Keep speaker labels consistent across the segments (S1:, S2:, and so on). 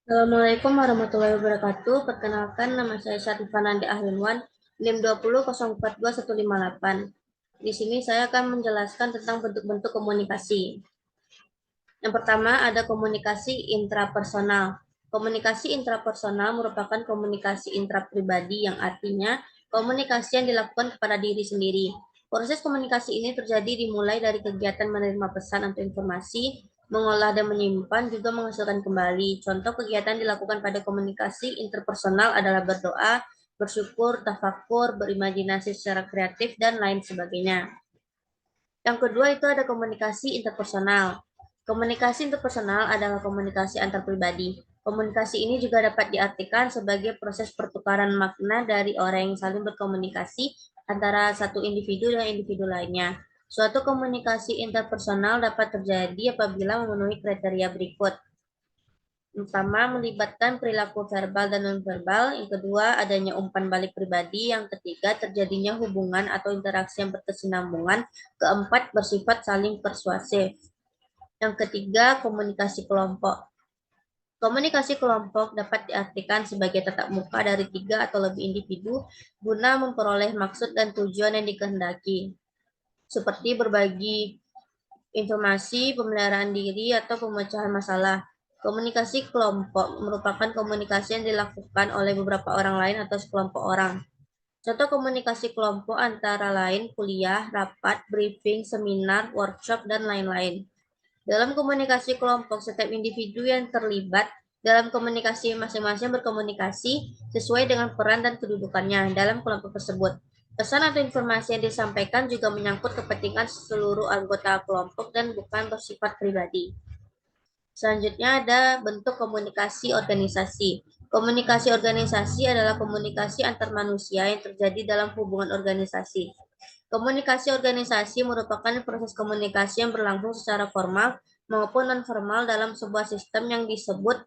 S1: Assalamualaikum warahmatullahi wabarakatuh. Perkenalkan, nama saya Syarifah Nandi Ahlinwan, NIM 20042158. Di sini saya akan menjelaskan tentang bentuk-bentuk komunikasi. Yang pertama ada komunikasi intrapersonal. Komunikasi intrapersonal merupakan komunikasi intrapribadi yang artinya komunikasi yang dilakukan kepada diri sendiri. Proses komunikasi ini terjadi dimulai dari kegiatan menerima pesan atau informasi, mengolah dan menyimpan, juga menghasilkan kembali. Contoh kegiatan dilakukan pada komunikasi interpersonal adalah berdoa, bersyukur, tafakur, berimajinasi secara kreatif, dan lain sebagainya. Yang kedua itu ada komunikasi interpersonal. Komunikasi interpersonal adalah komunikasi antar pribadi. Komunikasi ini juga dapat diartikan sebagai proses pertukaran makna dari orang yang saling berkomunikasi antara satu individu dan individu lainnya. Suatu komunikasi interpersonal dapat terjadi apabila memenuhi kriteria berikut. Pertama, melibatkan perilaku verbal dan nonverbal. Yang kedua, adanya umpan balik pribadi. Yang ketiga, terjadinya hubungan atau interaksi yang berkesinambungan. Keempat, bersifat saling persuasif. Yang ketiga, komunikasi kelompok. Komunikasi kelompok dapat diartikan sebagai tatap muka dari 3 atau lebih individu guna memperoleh maksud dan tujuan yang dikehendaki, seperti berbagi informasi, pemeliharaan diri, atau pemecahan masalah. Komunikasi kelompok merupakan komunikasi yang dilakukan oleh beberapa orang lain atau sekelompok orang. Contoh komunikasi kelompok antara lain kuliah, rapat, briefing, seminar, workshop, dan lain-lain. Dalam komunikasi kelompok, setiap individu yang terlibat dalam komunikasi masing-masing berkomunikasi sesuai dengan peran dan kedudukannya dalam kelompok tersebut. Pesan atau informasi yang disampaikan juga menyangkut kepentingan seluruh anggota kelompok dan bukan bersifat pribadi. Selanjutnya ada bentuk komunikasi organisasi. Komunikasi organisasi adalah komunikasi antar manusia yang terjadi dalam hubungan organisasi. Komunikasi organisasi merupakan proses komunikasi yang berlangsung secara formal maupun non-formal dalam sebuah sistem yang disebut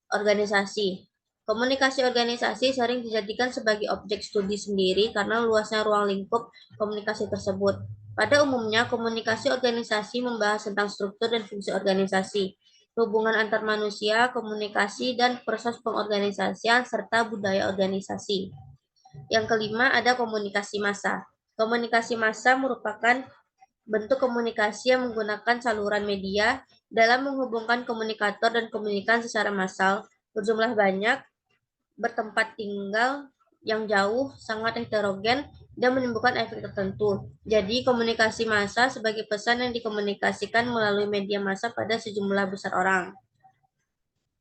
S1: organisasi. Komunikasi organisasi sering dijadikan sebagai objek studi sendiri karena luasnya ruang lingkup komunikasi tersebut. Pada umumnya, komunikasi organisasi membahas tentang struktur dan fungsi organisasi, hubungan antar manusia, komunikasi, dan proses pengorganisasian, serta budaya organisasi. Yang kelima, ada komunikasi massa. Komunikasi massa merupakan bentuk komunikasi yang menggunakan saluran media dalam menghubungkan komunikator dan komunikan secara massal, berjumlah banyak, bertempat tinggal yang jauh, sangat heterogen, dan menimbulkan efek tertentu. Jadi, komunikasi massa sebagai pesan yang dikomunikasikan melalui media massa pada sejumlah besar orang.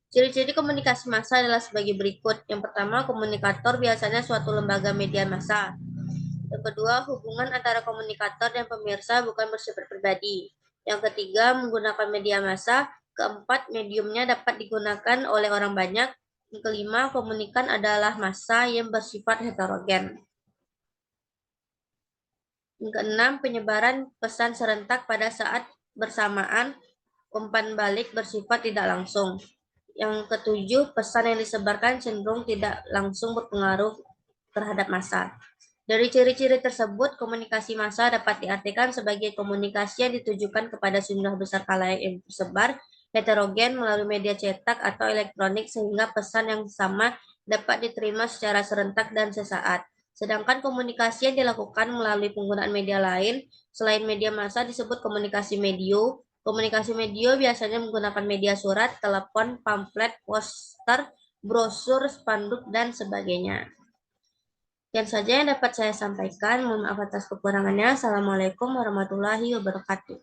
S1: Ciri-ciri komunikasi massa adalah sebagai berikut. Yang pertama, komunikator biasanya suatu lembaga media massa. Yang kedua, hubungan antara komunikator dan pemirsa bukan bersifat pribadi. Yang ketiga, menggunakan media massa. Keempat, mediumnya dapat digunakan oleh orang banyak. Yang kelima, komunikan adalah massa yang bersifat heterogen. Yang keenam, penyebaran pesan serentak pada saat bersamaan. Umpan balik bersifat tidak langsung. Yang ketujuh, pesan yang disebarkan cenderung tidak langsung berpengaruh terhadap massa. Dari ciri-ciri tersebut, komunikasi massa dapat diartikan sebagai komunikasi yang ditujukan kepada sejumlah besar khalayak yang tersebar, heterogen melalui media cetak atau elektronik sehingga pesan yang sama dapat diterima secara serentak dan sesaat. Sedangkan komunikasi yang dilakukan melalui penggunaan media lain selain media massa disebut komunikasi medio. Komunikasi medio biasanya menggunakan media surat, telepon, pamflet, poster, brosur, spanduk, dan sebagainya. Yang saja yang dapat saya sampaikan. Mohon maaf atas kekurangannya. Assalamualaikum warahmatullahi wabarakatuh.